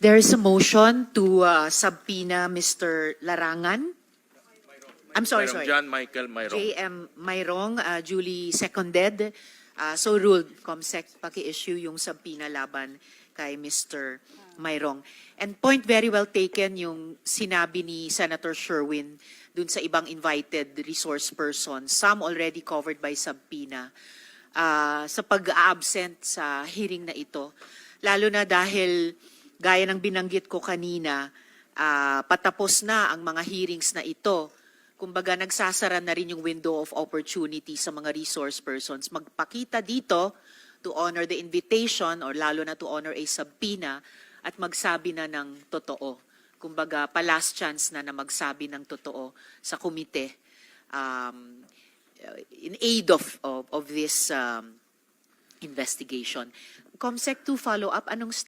There is a motion to subpoena Mr. Larangan. I'm sorry. John Michael Mayroong. J.M. Mayroong, duly seconded. So ruled, COMSEC, paki-issue yung subpoena laban kay Mr. Mayroong. And point very well taken yung sinabi ni Senator Sherwin dun sa ibang invited resource persons, some already covered by subpoena, sa pag-absent sa hearing na ito. Lalo na dahil, gaya ng binanggit ko kanina, patapos na ang mga hearings na ito. Kumbaga, nagsasara na rin yung window of opportunity sa mga resource persons. Magpakita dito to honor the invitation or lalo na to honor a subpoena at magsabi na ng totoo. Kumbaga, pa-last chance na magsabi ng totoo sa komite in aid of this investigation. COMSEC, to follow up, anong